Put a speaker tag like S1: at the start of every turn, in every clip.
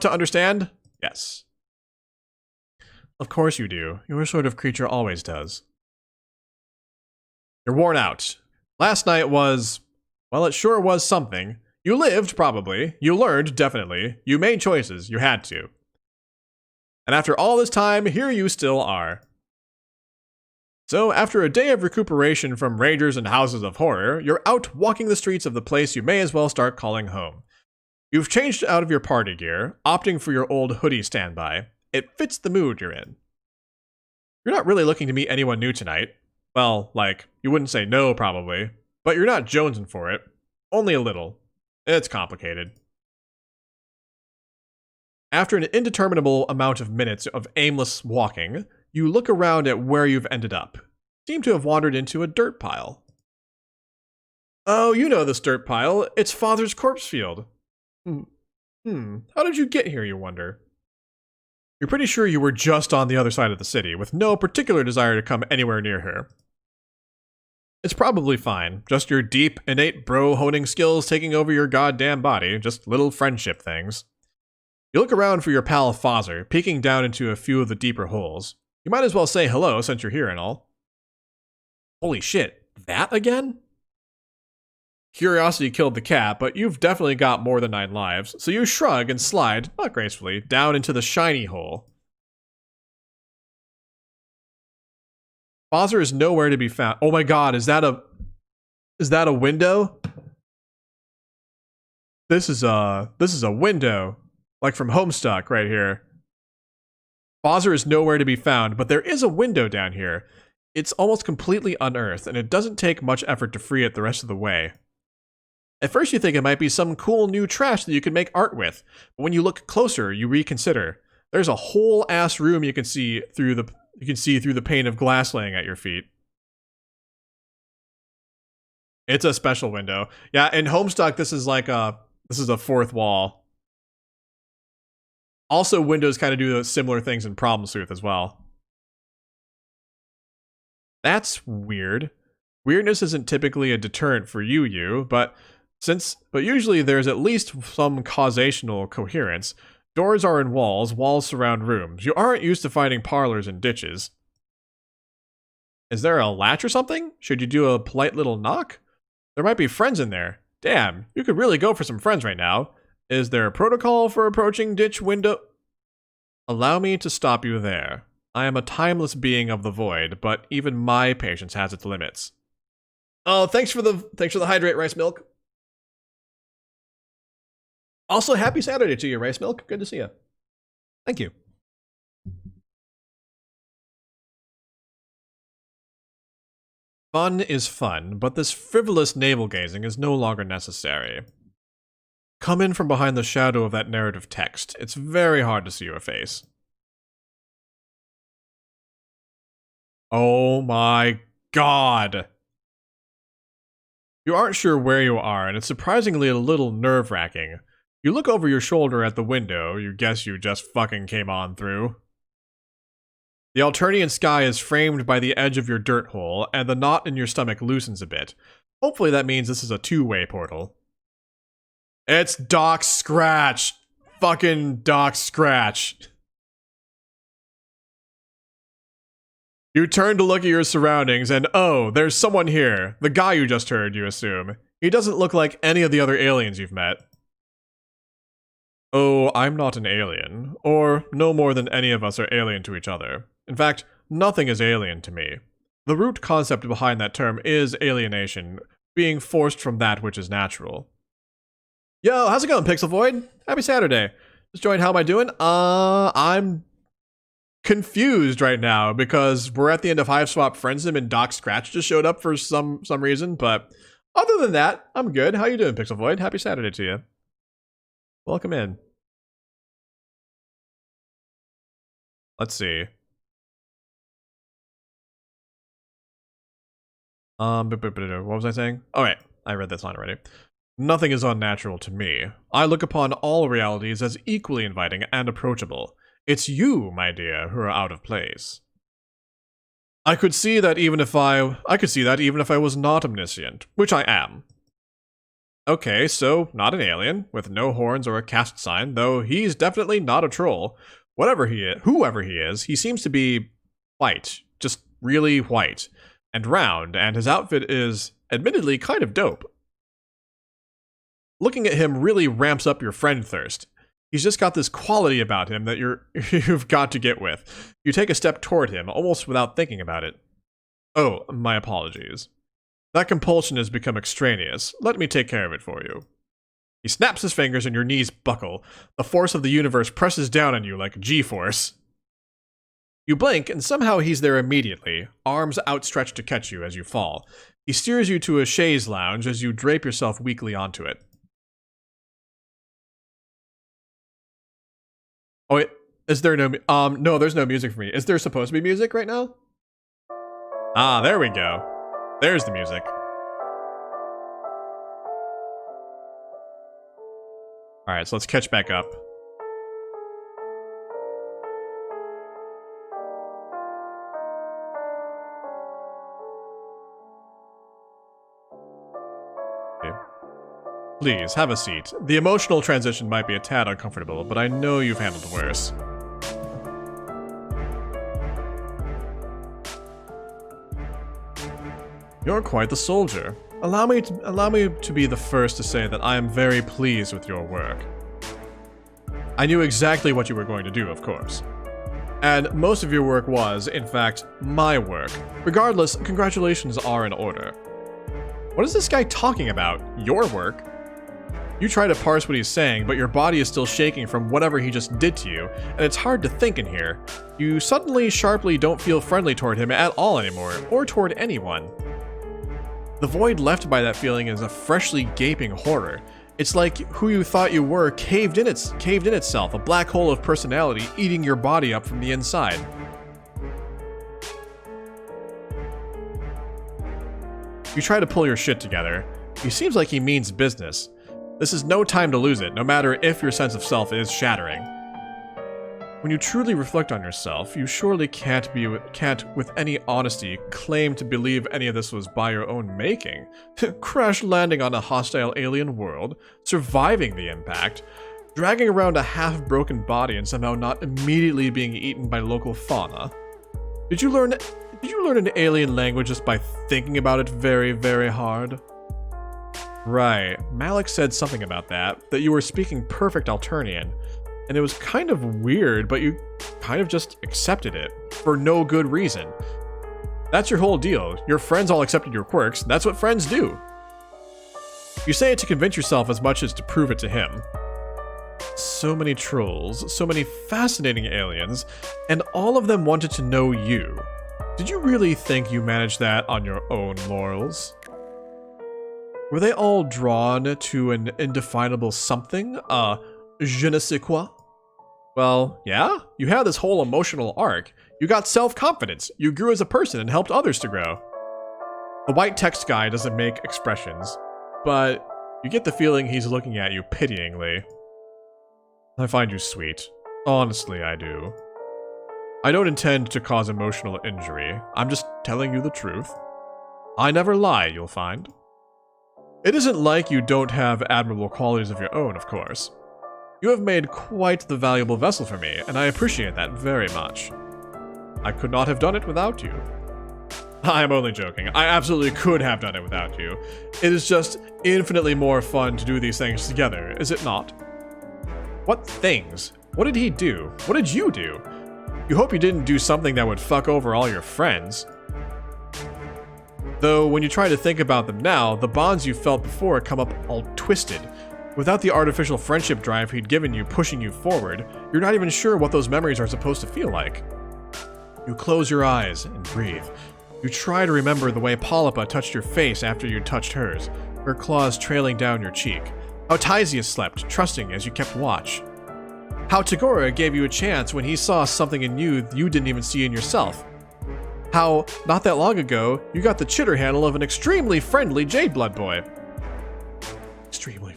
S1: to understand? Yes. Of course you do. Your sort of creature always does. You're worn out. Last night was... well, it sure was something. You lived, probably. You learned, definitely. You made choices. You had to. And after all this time, here you still are. So, after a day of recuperation from ragers and houses of horror, you're out walking the streets of the place you may as well start calling home. You've changed out of your party gear, opting for your old hoodie standby. It fits the mood you're in. You're not really looking to meet anyone new tonight. Well, like, you wouldn't say no, probably. But you're not jonesing for it. Only a little. It's complicated. After an indeterminable amount of minutes of aimless walking, you look around at where you've ended up. Seem to have wandered into a dirt pile. Oh, you know this dirt pile. It's Father's corpse field. How did you get here, you wonder? You're pretty sure you were just on the other side of the city, with no particular desire to come anywhere near her. It's probably fine. Just your deep, innate bro-honing skills taking over your goddamn body. Just little friendship things. You look around for your pal Fozzer, peeking down into a few of the deeper holes. You might as well say hello since you're here and all. Holy shit, that again? Curiosity killed the cat, but you've definitely got more than 9 lives, so you shrug and slide, not gracefully, down into the shiny hole. Fozzer is nowhere to be found. Oh my god, is that a window? This is a window. Like from Homestuck right here. Fozzer is nowhere to be found, but there is a window down here. It's almost completely unearthed, and it doesn't take much effort to free it the rest of the way. At first you think it might be some cool new trash that you can make art with, but when you look closer, you reconsider. There's a whole ass room you can see through the pane of glass laying at your feet. It's a special window. Yeah, in Homestuck this is a fourth wall. Also, Windows kind of do those similar things in Problem Sleuth as well. That's weird. Weirdness isn't typically a deterrent for you, but usually there's at least some causational coherence. Doors are in walls surround rooms. You aren't used to finding parlors and ditches. Is there a latch or something? Should you do a polite little knock? There might be friends in there. Damn, you could really go for some friends right now. Is there a protocol for approaching ditch window? Allow me to stop you there. I am a timeless being of the void, but even my patience has its limits. Oh, thanks for the hydrate, Rice Milk. Also, happy Saturday to you, Rice Milk. Good to see you. Thank you. Fun is fun, but this frivolous navel-gazing is no longer necessary. Come in from behind the shadow of that narrative text. It's very hard to see your face. Oh my god! You aren't sure where you are, and it's surprisingly a little nerve-wracking. You look over your shoulder at the window you guess you just fucking came on through. The Alternian sky is framed by the edge of your dirt hole, and the knot in your stomach loosens a bit. Hopefully that means this is a two-way portal. It's Doc Scratch! Fucking Doc Scratch. You turn to look at your surroundings, and oh, there's someone here. The guy you just heard, you assume. He doesn't look like any of the other aliens you've met. Oh, I'm not an alien. Or, no more than any of us are alien to each other. In fact, nothing is alien to me. The root concept behind that term is alienation, being forced from that which is natural. Yo, how's it going, Pixel Void? Happy Saturday. Just joined. How am I doing? I'm confused right now because we're at the end of Hiveswap Friendsim and Doc Scratch just showed up for some reason, but other than that, I'm good. How you doing, Pixel Void? Happy Saturday to you. Welcome in. Let's see. What was I saying? Oh, wait. I read this line already. Nothing is unnatural to me. I look upon all realities as equally inviting and approachable. It's you, my dear, who are out of place. I could see that even if I was not omniscient, which I am. Okay, so not an alien, with no horns or a caste sign, though he's definitely not a troll. Whoever he is, he seems to be white, just really white, and round, and his outfit is, admittedly, kind of dope. Looking at him really ramps up your friend thirst. He's just got this quality about him that you've got to get with. You take a step toward him, almost without thinking about it. Oh, my apologies. That compulsion has become extraneous. Let me take care of it for you. He snaps his fingers and your knees buckle. The force of the universe presses down on you like a G-force. You blink, and somehow he's there immediately, arms outstretched to catch you as you fall. He steers you to a chaise lounge as you drape yourself weakly onto it. Oh wait, is there no, no, there's no music for me. Is there supposed to be music right now? Ah, there we go. There's the music. Alright, so let's catch back up. Okay. Please, have a seat. The emotional transition might be a tad uncomfortable, but I know you've handled worse. You're quite the soldier. Allow me to be the first to say that I am very pleased with your work. I knew exactly what you were going to do, of course. And most of your work was, in fact, my work. Regardless, congratulations are in order. What is this guy talking about? Your work? You try to parse what he's saying, but your body is still shaking from whatever he just did to you, and it's hard to think in here. You suddenly, sharply don't feel friendly toward him at all anymore, or toward anyone. The void left by that feeling is a freshly gaping horror. It's like who you thought you were caved in itself, a black hole of personality eating your body up from the inside. You try to pull your shit together. He seems like he means business. This is no time to lose it, no matter if your sense of self is shattering. When you truly reflect on yourself, you surely can't with any honesty claim to believe any of this was by your own making. Crash landing on a hostile alien world, surviving the impact, dragging around a half-broken body and somehow not immediately being eaten by local fauna. Did you learn an alien language just by thinking about it very, very hard? Right, Malik said something about that you were speaking perfect Alternian. And it was kind of weird, but you kind of just accepted it, for no good reason. That's your whole deal. Your friends all accepted your quirks, that's what friends do. You say it to convince yourself as much as to prove it to him. So many trolls, so many fascinating aliens, and all of them wanted to know you. Did you really think you managed that on your own laurels? Were they all drawn to an indefinable something, je ne sais quoi? Well, yeah, you had this whole emotional arc. You got self-confidence, you grew as a person and helped others to grow. The white text guy doesn't make expressions, but you get the feeling he's looking at you pityingly. I find you sweet. Honestly, I do. I don't intend to cause emotional injury. I'm just telling you the truth. I never lie, you'll find. It isn't like you don't have admirable qualities of your own, of course. You have made quite the valuable vessel for me, and I appreciate that very much. I could not have done it without you. I am only joking. I absolutely could have done it without you. It is just infinitely more fun to do these things together, is it not? What things? What did he do? What did you do? You hope you didn't do something that would fuck over all your friends. Though, when you try to think about them now, the bonds you felt before come up all twisted. Without the artificial friendship drive he'd given you pushing you forward, you're not even sure what those memories are supposed to feel like. You close your eyes and breathe. You try to remember the way Polypa touched your face after you touched hers, her claws trailing down your cheek. How Tysius slept, trusting as you kept watch. How Tagora gave you a chance when he saw something in you didn't even see in yourself. How, not that long ago, you got the chitter handle of an extremely friendly Jade Blood boy. Extremely.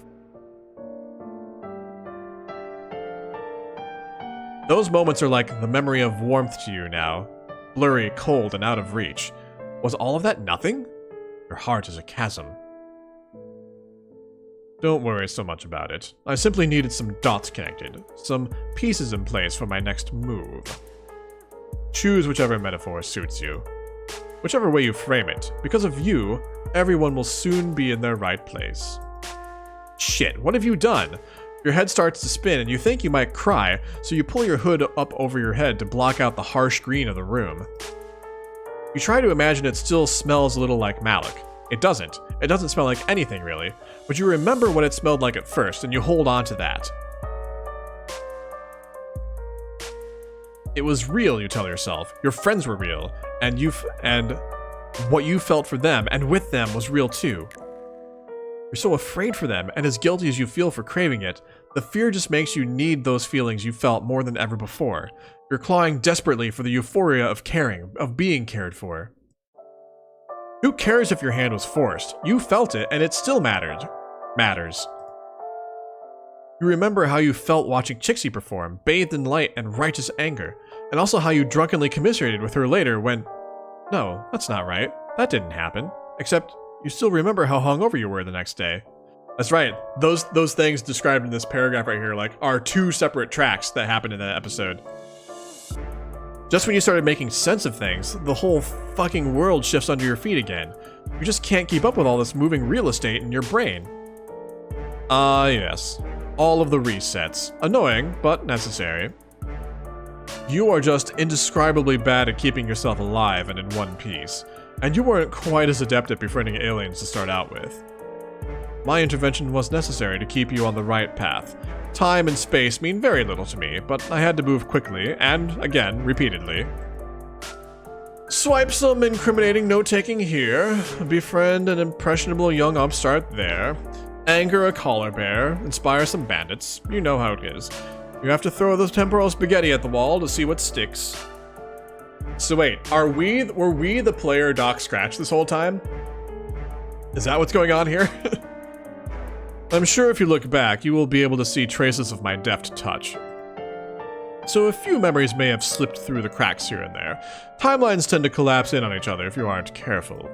S1: Those moments are like the memory of warmth to you now. Blurry, cold, and out of reach. Was all of that nothing? Your heart is a chasm. Don't worry so much about it. I simply needed some dots connected, some pieces in place for my next move. Choose whichever metaphor suits you. Whichever way you frame it, because of you, everyone will soon be in their right place. Shit, what have you done? Your head starts to spin and you think you might cry, so you pull your hood up over your head to block out the harsh green of the room. You try to imagine it still smells a little like Malik. It doesn't. It doesn't smell like anything really, but you remember what it smelled like at first and you hold on to that. It was real, you tell yourself. Your friends were real, and what you felt for them and with them was real too. You're so afraid for them, and as guilty as you feel for craving it, the fear just makes you need those feelings you felt more than ever before. You're clawing desperately for the euphoria of caring, of being cared for. Who cares if your hand was forced? You felt it, and it still matters. You remember how you felt watching Chixie perform, bathed in light and righteous anger, and also how you drunkenly commiserated with her later when... No, that's not right. That didn't happen. Except, you still remember how hungover you were the next day. That's right. Those things described in this paragraph right here, like, are two separate tracks that happened in that episode. Just when you started making sense of things, the whole fucking world shifts under your feet again. You just can't keep up with all this moving real estate in your brain. Yes. All of the resets. Annoying, but necessary. You are just indescribably bad at keeping yourself alive and in one piece, and you weren't quite as adept at befriending aliens to start out with. My intervention was necessary to keep you on the right path. Time and space mean very little to me, but I had to move quickly, and, again, repeatedly. Swipe some incriminating note-taking here, befriend an impressionable young upstart there, anger a collar bear, inspire some bandits. You know how it is. You have to throw the temporal spaghetti at the wall to see what sticks. So wait, were we the player Doc Scratch this whole time? Is that what's going on here? I'm sure if you look back, you will be able to see traces of my deft touch. So a few memories may have slipped through the cracks here and there. Timelines tend to collapse in on each other if you aren't careful.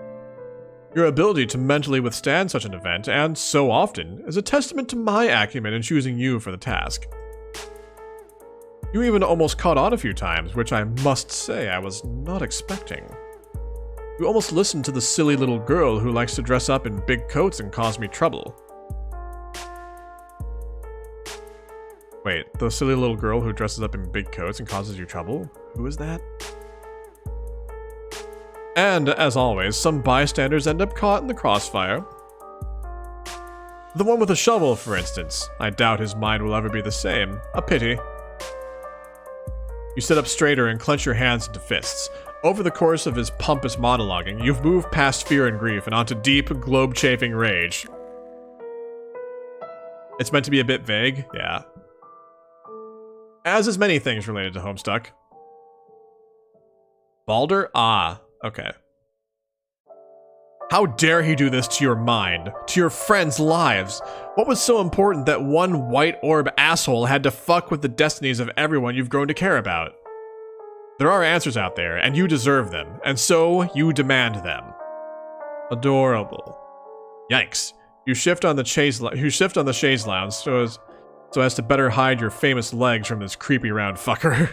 S1: Your ability to mentally withstand such an event, and so often, is a testament to my acumen in choosing you for the task. You even almost caught on a few times, which I must say I was not expecting. You almost listened to the silly little girl who likes to dress up in big coats and cause me trouble. Wait, the silly little girl who dresses up in big coats and causes you trouble? Who is that? And, as always, some bystanders end up caught in the crossfire. The one with a shovel, for instance. I doubt his mind will ever be the same. A pity. You sit up straighter and clench your hands into fists. Over the course of his pompous monologuing, you've moved past fear and grief and onto deep, globe-chafing rage. It's meant to be a bit vague, yeah. As is many things related to Homestuck. Balder? Ah, okay. How dare he do this to your mind, to your friends' lives? What was so important that one white orb asshole had to fuck with the destinies of everyone you've grown to care about? There are answers out there, and you deserve them, and so you demand them. Adorable. Yikes. You shift on the chaise lounge so as to better hide your famous legs from this creepy round fucker.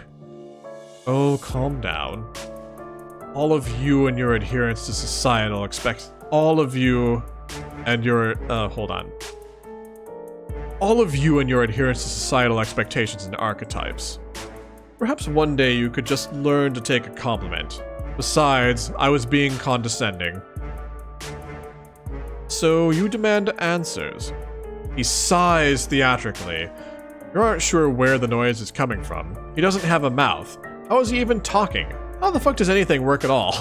S1: Oh, calm down. All of you and your adherence to societal All of you and your adherence to societal expectations and archetypes. Perhaps one day you could just learn to take a compliment. Besides, I was being condescending. So you demand answers. He sighs theatrically. You aren't sure where the noise is coming from. He doesn't have a mouth. How is he even talking? How the fuck does anything work at all?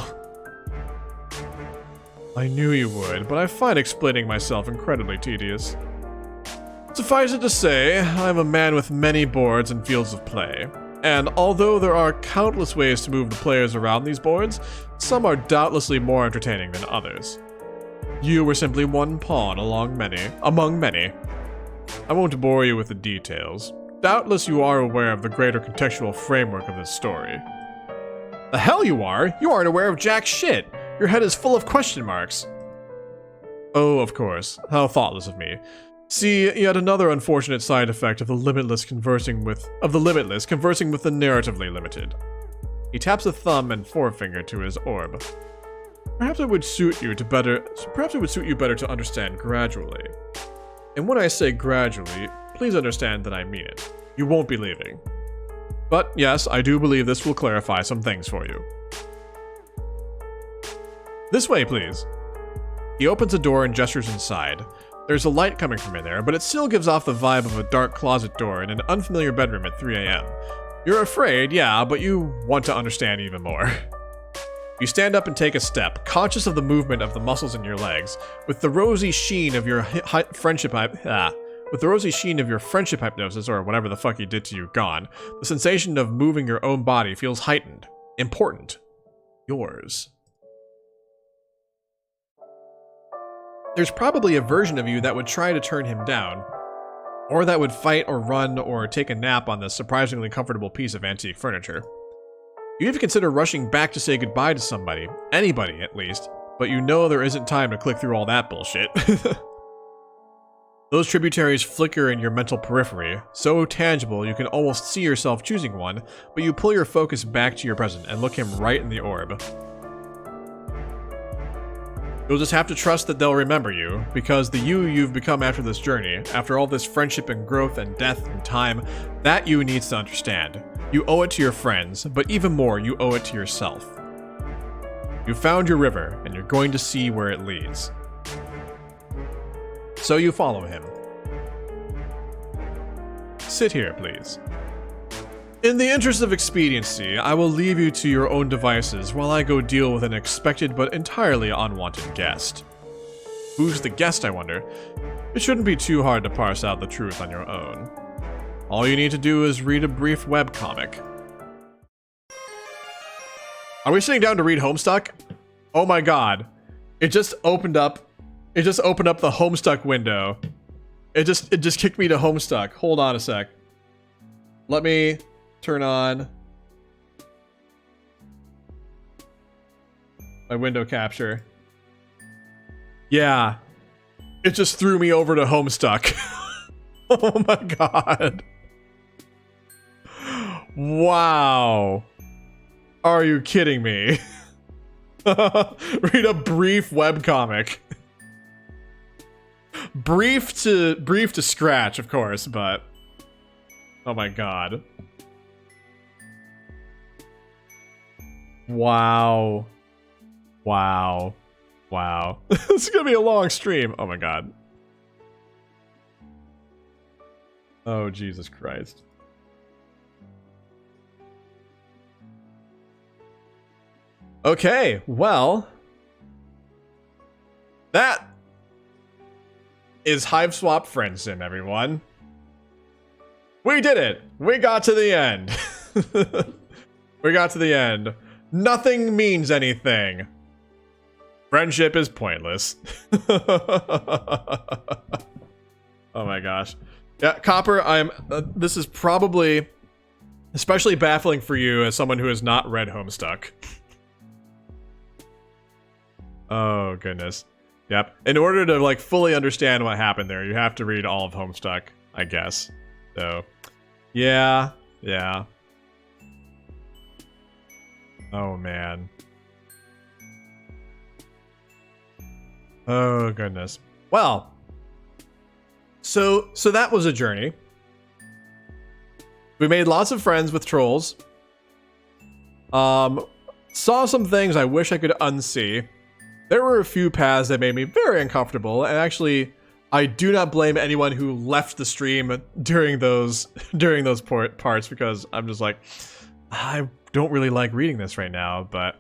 S1: I knew you would, but I find explaining myself incredibly tedious. Suffice it to say, I am a man with many boards and fields of play. And although there are countless ways to move the players around these boards, some are doubtlessly more entertaining than others. You were simply one pawn among many. I won't bore you with the details. Doubtless you are aware of the greater contextual framework of this story. The hell you are? You aren't aware of jack shit. Your head is full of question marks. Oh, of course. How thoughtless of me. See, yet another unfortunate side effect of the limitless conversing with the narratively limited. He taps a thumb and forefinger to his orb. Perhaps it would suit you better to understand gradually. And when I say gradually, please understand that I mean it. You won't be leaving. But yes, I do believe this will clarify some things for you. This way, please. He opens a door and gestures inside. There's a light coming from in there, but it still gives off the vibe of a dark closet door in an unfamiliar bedroom at 3 a.m. You're afraid, yeah, but you want to understand even more. You stand up and take a step, conscious of the movement of the muscles in your legs, with the rosy sheen of your friendship hypnosis, or whatever the fuck he did to you, gone. The sensation of moving your own body feels heightened. Important. Yours. There's probably a version of you that would try to turn him down, or that would fight or run or take a nap on this surprisingly comfortable piece of antique furniture. You even consider rushing back to say goodbye to somebody, anybody at least, but you know there isn't time to click through all that bullshit. Those tributaries flicker in your mental periphery, so tangible you can almost see yourself choosing one, but you pull your focus back to your present and look him right in the orb. You'll just have to trust that they'll remember you, because the you you've become after this journey, after all this friendship and growth and death and time, that you needs to understand. You owe it to your friends, but even more, you owe it to yourself. You found your river, and you're going to see where it leads. So you follow him. Sit here, please. In the interest of expediency, I will leave you to your own devices while I go deal with an expected but entirely unwanted guest. Who's the guest, I wonder? It shouldn't be too hard to parse out the truth on your own. All you need to do is read a brief webcomic. Are we sitting down to read Homestuck? Oh my god. It just opened up the Homestuck window. It just kicked me to Homestuck. Hold on a sec. Let me turn on my window capture. Yeah. It just threw me over to Homestuck. Oh my god. Wow. Are you kidding me? Read a brief webcomic. Brief to scratch, of course, but oh my god. Wow. Wow. Wow. This is gonna be a long stream. Oh my god. Oh, Jesus Christ. Okay, well, that is Hiveswap Friendsim, everyone. We did it! We got to the end. We got to the end. Nothing means anything. Friendship is pointless. Oh my gosh. Yeah, Copper, this is probably especially baffling for you as someone who has not read Homestuck. Oh, goodness. Yep. In order to, like, fully understand what happened there, you have to read all of Homestuck, I guess. So, yeah. Yeah. Oh, man. Oh, goodness. Well, so that was a journey. We made lots of friends with trolls. Saw some things I wish I could unsee. There were a few paths that made me very uncomfortable, and actually, I do not blame anyone who left the stream during those parts, because I'm just like, I don't really like reading this right now. But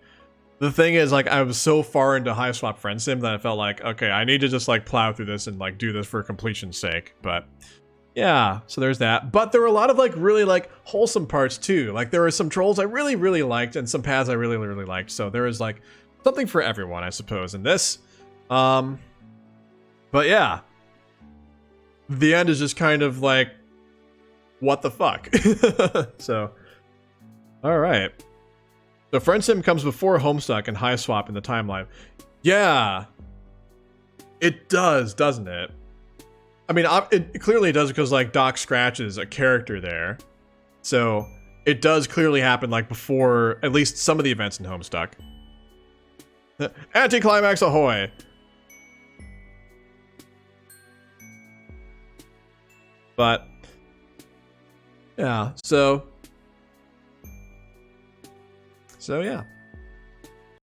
S1: the thing is, like, I was so far into Hiveswap Friendsim that I felt like, okay, I need to just like plow through this and like do this for completion's sake. But yeah, so there's that. But there were a lot of like really like wholesome parts too. Like there were some trolls I really, really liked, and some paths I really, really liked. So there was like something for everyone, I suppose, in this. But yeah. The end is just kind of like, what the fuck? So, alright. So Friendsim comes before Homestuck and Hiveswap in the timeline. Yeah. It does, doesn't it? I mean, it clearly does because like Doc Scratch is a character there, so it does clearly happen like before at least some of the events in Homestuck. Anticlimax ahoy! But yeah, so yeah.